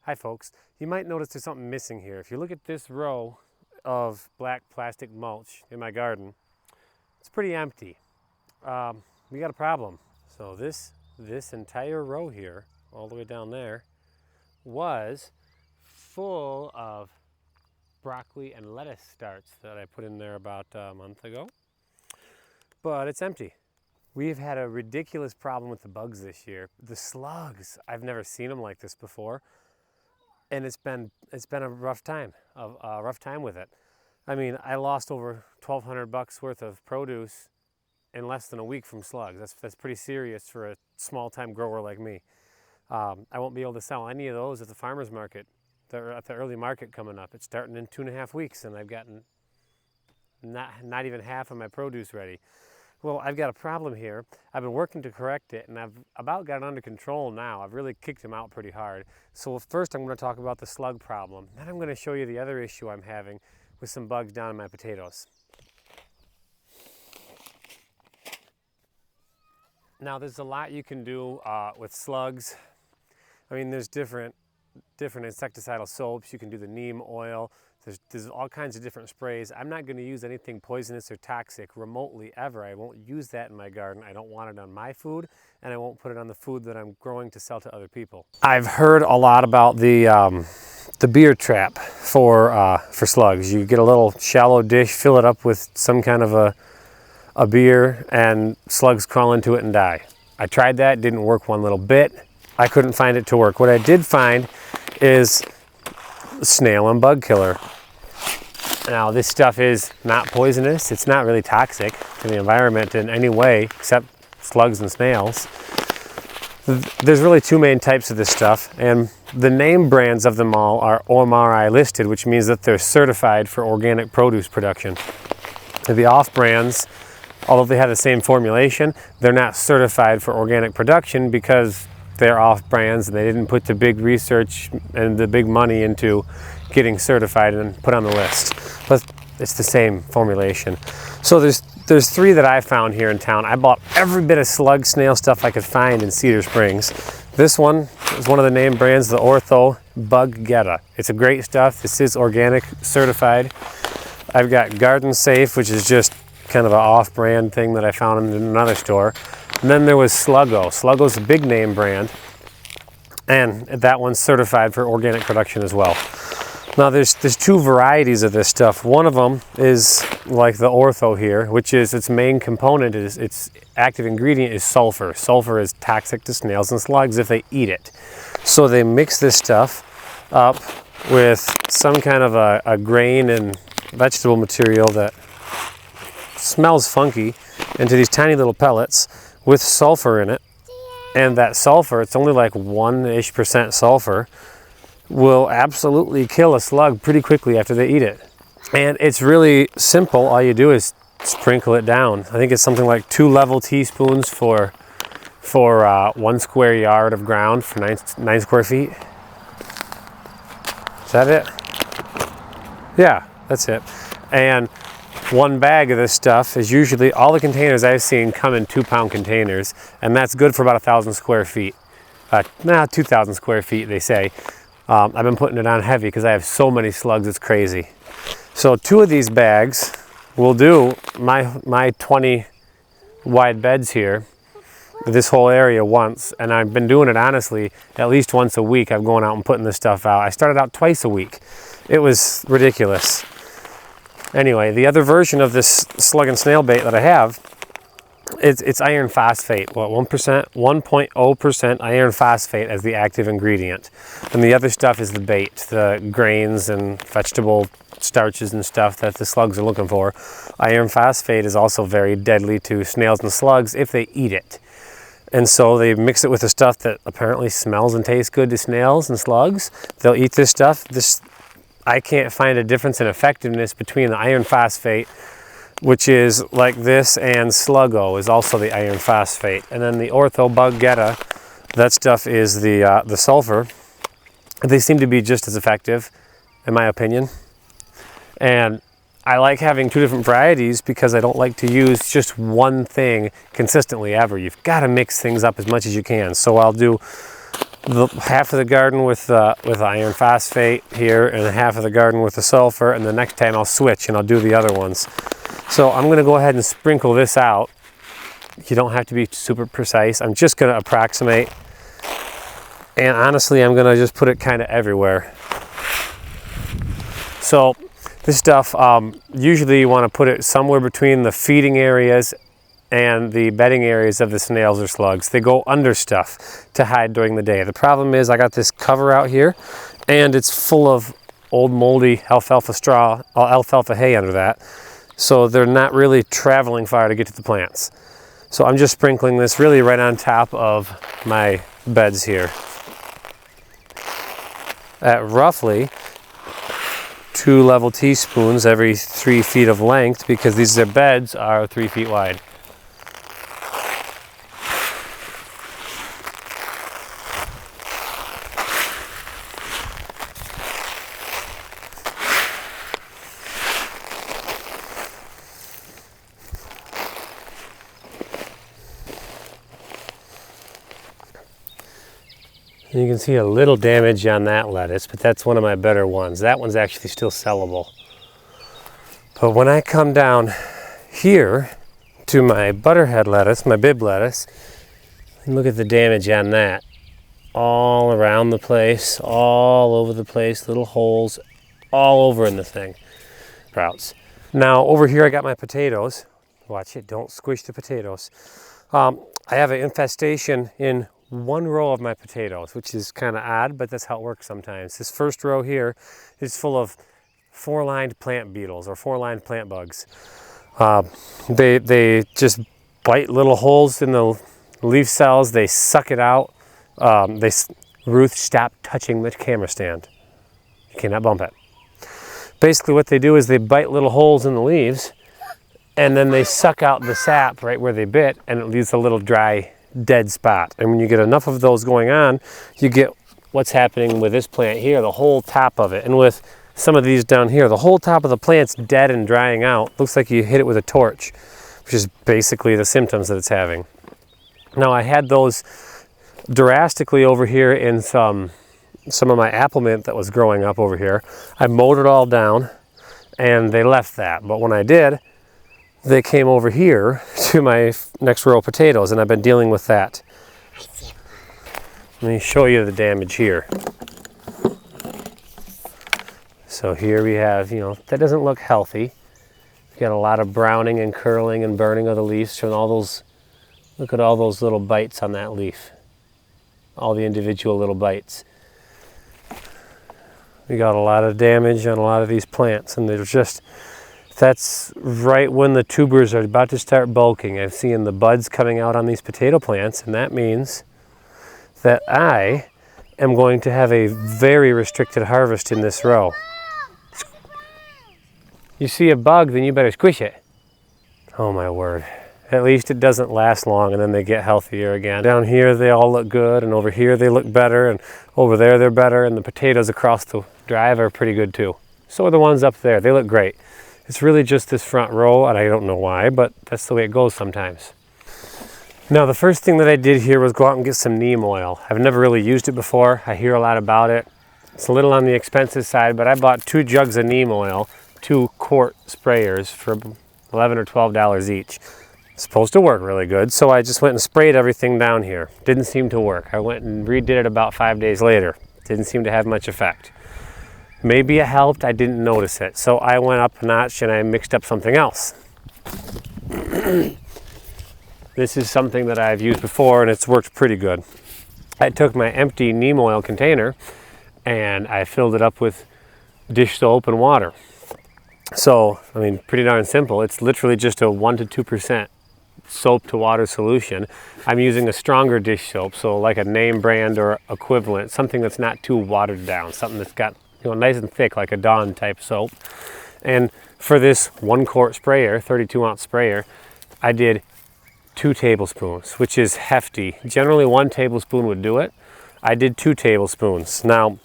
Hi folks, you might notice there's something missing here. If you look at this row of black plastic mulch in my garden, it's pretty empty. We got a problem. So this entire row here, all the way down there, was full of broccoli and lettuce starts that I put in there about a month ago, but it's empty. We've had a ridiculous problem with the bugs this year. The slugs, I've never seen them like this before. And it's been a rough time with it. I mean, I lost over $1,200 worth of produce in less than a week from slugs. That's pretty serious for a small-time grower like me. I won't be able to sell any of those at the farmer's market. They're at the early market coming up. It's starting in 2.5 weeks, and I've gotten not even half of my produce ready. Well, I've got a problem here. I've been working to correct it, and I've about got it under control now. I've really kicked them out pretty hard. So first I'm going to talk about the slug problem. Then I'm going to show you the other issue I'm having with some bugs down in my potatoes. Now there's a lot you can do with slugs. I mean, there's different insecticidal soaps. You can do the neem oil. There's all kinds of different sprays. I'm not going to use anything poisonous or toxic remotely ever. I won't use that in my garden. I don't want it on my food, and I won't put it on the food that I'm growing to sell to other people. I've heard a lot about the beer trap for slugs. You get a little shallow dish, fill it up with some kind of a beer, and slugs crawl into it and die. I tried that, didn't work one little bit. I couldn't find it to work. What I did find is snail and bug killer. Now this stuff is not poisonous. It's not really toxic to the environment in any way except slugs and snails. There's really two main types of this stuff, and the name brands of them all are OMRI listed, which means that they're certified for organic produce production. The off brands, although they have the same formulation, they're not certified for organic production because they're off brands and they didn't put the big research and the big money into getting certified and put on the list. But it's the same formulation. So there's three that I found here in town. I bought every bit of slug snail stuff I could find in Cedar Springs. This one is one of the name brands, the Ortho Bug Getta. It's a great stuff. This is organic certified. I've got Garden Safe, which is just kind of an off-brand thing that I found in another store. And then there was Sluggo. Sluggo's a big name brand, and that one's certified for organic production as well. Now there's two varieties of this stuff. One of them is like the Ortho here, which is its main component, is its active ingredient is sulfur. Sulfur is toxic to snails and slugs if they eat it. So they mix this stuff up with some kind of a grain and vegetable material that smells funky into these tiny little pellets with sulfur in it. And that sulfur, it's only like 1% sulfur, will absolutely kill a slug pretty quickly after they eat it. And it's really simple. All you do is sprinkle it down. I think it's something like 2 level teaspoons for 1 square yard of ground for 9 square feet. Is that it? Yeah, that's it. And 1 bag of this stuff is usually, all the containers I've seen come in 2-pound containers, and that's good for about 1,000 square feet. 2,000 square feet, they say. I've been putting it on heavy because I have so many slugs, it's crazy. So 2 of these bags will do my 20 wide beds here, this whole area once, and I've been doing it honestly at least once a week. I'm going out and putting this stuff out. I started out twice a week. It was ridiculous. Anyway, the other version of this slug and snail bait that I have, it's iron phosphate. Well, 1.0% iron phosphate as the active ingredient. And the other stuff is the bait, the grains and vegetable starches and stuff that the slugs are looking for. Iron phosphate is also very deadly to snails and slugs if they eat it. And so they mix it with the stuff that apparently smells and tastes good to snails and slugs. They'll eat this stuff. I can't find a difference in effectiveness between the iron phosphate, which is like this, and Sluggo is also the iron phosphate. And then the Ortho Bug Getta, that stuff is the sulfur. They seem to be just as effective, in my opinion. And I like having 2 different varieties because I don't like to use just one thing consistently ever. You've got to mix things up as much as you can. So I'll do half of the garden with iron phosphate here, and half of the garden with the sulfur, and the next time I'll switch and I'll do the other ones. So I'm going to go ahead and sprinkle this out. You don't have to be super precise. I'm just going to approximate, and honestly I'm going to just put it kind of everywhere. So this stuff, usually you want to put it somewhere between the feeding areas and the bedding areas of the snails or slugs. They go under stuff to hide during the day. The problem is I got this cover out here and it's full of old moldy alfalfa straw, alfalfa hay under that. So they're not really traveling far to get to the plants. So I'm just sprinkling this really right on top of my beds here at roughly 2 level teaspoons every 3 feet of length, because these beds are 3 feet wide. You can see a little damage on that lettuce, but that's one of my better ones. That one's actually still sellable. But when I come down here to my butterhead lettuce, my bib lettuce, and look at the damage on that. All around the place, all over the place, little holes all over in the thing. Sprouts. Now over here I got my potatoes. Watch it, don't squish the potatoes. I have an infestation in one row of my potatoes, which is kind of odd, but that's how it works sometimes. This first row here is full of 4-lined plant beetles or 4-lined plant bugs. They just bite little holes in the leaf cells. They suck it out. Ruth, stop touching the camera stand. You cannot bump it. Basically what they do is they bite little holes in the leaves, and then they suck out the sap right where they bit, and it leaves a little dry dead spot. And when you get enough of those going on, you get what's happening with this plant here, the whole top of it. And with some of these down here, the whole top of the plant's dead and drying out. Looks like you hit it with a torch, which is basically the symptoms that it's having. Now I had those drastically over here in some of my apple mint that was growing up over here. I mowed it all down and they left that. But when I did, they came over here to my next row of potatoes, and I've been dealing with that. Let me show you the damage here. So here we have, that doesn't look healthy. We got a lot of browning and curling and burning of the leaves from all those, look at all those little bites on that leaf. All the individual little bites. We got a lot of damage on a lot of these plants, and there's just, that's right when the tubers are about to start bulking. I'm seeing the buds coming out on these potato plants, and that means that I am going to have a very restricted harvest in this row. You see a bug, then you better squish it. Oh my word. At least it doesn't last long, and then they get healthier again. Down here they all look good, and over here they look better, and over there they're better, and the potatoes across the drive are pretty good too. So are the ones up there. They look great. It's really just this front row, and I don't know why, but that's the way it goes sometimes. Now the first thing that I did here was go out and get some neem oil. I've never really used it before. I hear a lot about it. It's a little on the expensive side, but I bought 2 jugs of neem oil, 2 quart sprayers for $11 or $12 each. It's supposed to work really good, so I just went and sprayed everything down here. Didn't seem to work. I went and redid it about 5 days later. Didn't seem to have much effect. Maybe it helped, I didn't notice it. So I went up a notch and I mixed up something else. This is something that I've used before and it's worked pretty good. I took my empty neem oil container and I filled it up with dish soap and water. So, I mean, pretty darn simple. It's literally just a 1 to 2% soap to water solution. I'm using a stronger dish soap, so like a name brand or equivalent, something that's not too watered down, something that's got, nice and thick like a Dawn type soap. And for this 1 quart sprayer, 32 ounce sprayer, I did 2 tablespoons, which is hefty. Generally 1 tablespoon would do it. I did 2 tablespoons. Now,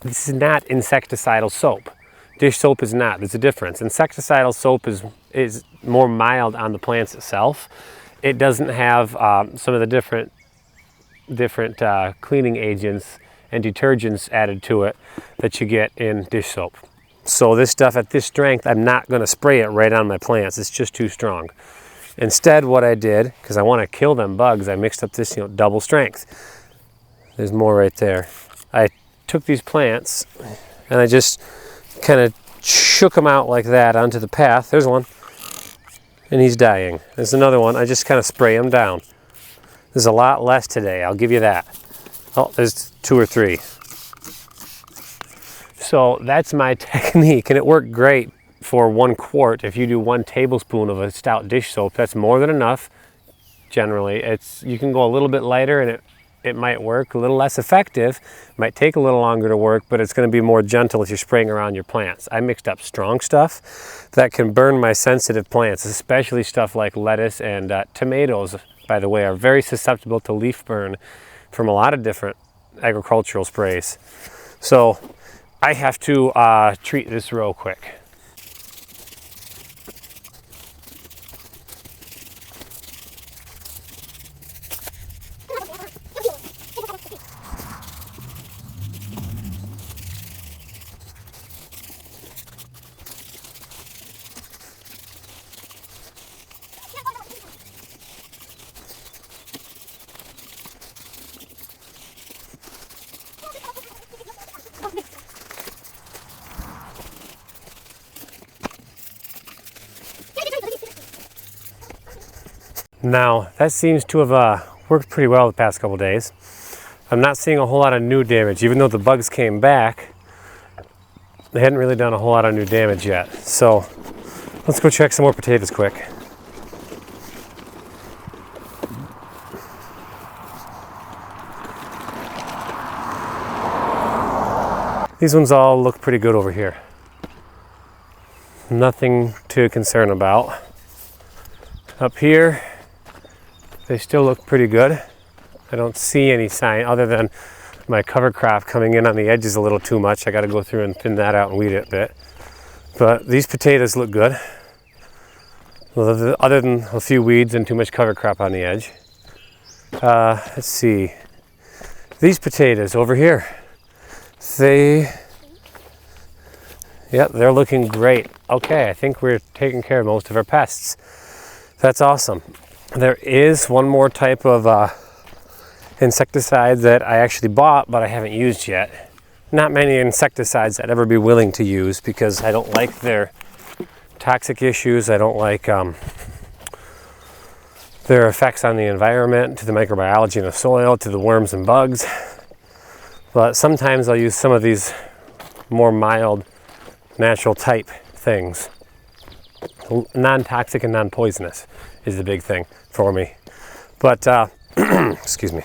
this is not insecticidal soap. Dish soap is not. There's a difference. Insecticidal soap is more mild on the plants itself. It doesn't have some of the different different cleaning agents and detergents added to it that you get in dish soap. So this stuff at this strength, I'm not going to spray it right on my plants. It's just too strong. Instead, what I did, because I want to kill them bugs, I mixed up this, double strength. There's more right there. I took these plants and I just kind of shook them out like that onto the path. There's one. And he's dying. There's another one. I just kind of spray him down. There's a lot less today, I'll give you that. Oh, there's 2 or 3. So that's my technique, and it worked great for 1 quart. If you do 1 tablespoon of a stout dish soap, that's more than enough. Generally, you can go a little bit lighter, and it might work a little less effective. Might take a little longer to work, but it's going to be more gentle if you're spraying around your plants. I mixed up strong stuff that can burn my sensitive plants, especially stuff like lettuce and tomatoes, by the way, are very susceptible to leaf burn from a lot of different agricultural sprays. So I have to treat this row quick. Now, that seems to have worked pretty well the past couple days. I'm not seeing a whole lot of new damage. Even though the bugs came back, they hadn't really done a whole lot of new damage yet. So, let's go check some more potatoes quick. These ones all look pretty good over here. Nothing to concern about. Up here, they still look pretty good. I don't see any sign other than my cover crop coming in on the edges a little too much. I got to go through and thin that out and weed it a bit. But these potatoes look good, other than a few weeds and too much cover crop on the edge. Let's see. These potatoes over here, they're looking great. Okay, I think we're taking care of most of our pests. That's awesome. There is one more type of insecticide that I actually bought, but I haven't used yet. Not many insecticides I'd ever be willing to use because I don't like their toxic issues. I don't like their effects on the environment, to the microbiology in the soil, to the worms and bugs. But sometimes I'll use some of these more mild, natural type things. Non-toxic and non-poisonous is the big thing for me. But, excuse me.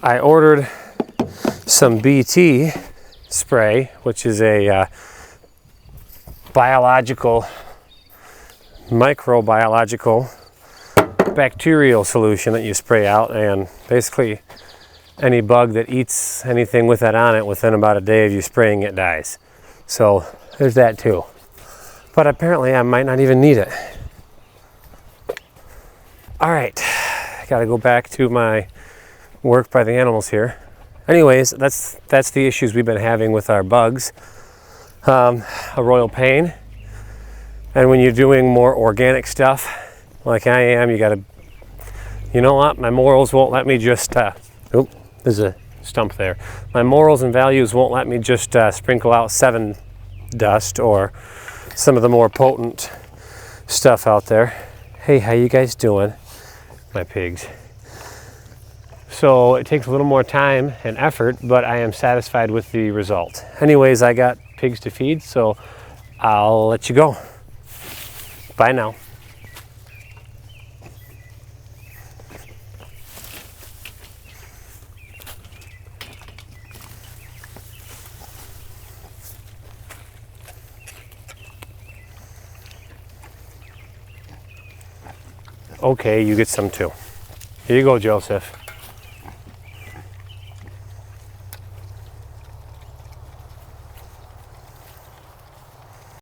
I ordered some BT spray, which is a microbiological bacterial solution that you spray out, and basically any bug that eats anything with that on it within about a day of you spraying it dies. So there's that too. But apparently I might not even need it. All right, I gotta go back to my work by the animals here. Anyways, that's the issues we've been having with our bugs. A royal pain. And when you're doing more organic stuff, like I am, you gotta, you know what, my morals won't let me just, oop, there's a stump there. My morals and values won't let me just sprinkle out 7 dust or some of the more potent stuff out there. Hey, how you guys doing? My pigs. So it takes a little more time and effort, but I am satisfied with the result. Anyways, I got pigs to feed, so I'll let you go. Bye now. Okay, you get some too. Here you go, Joseph.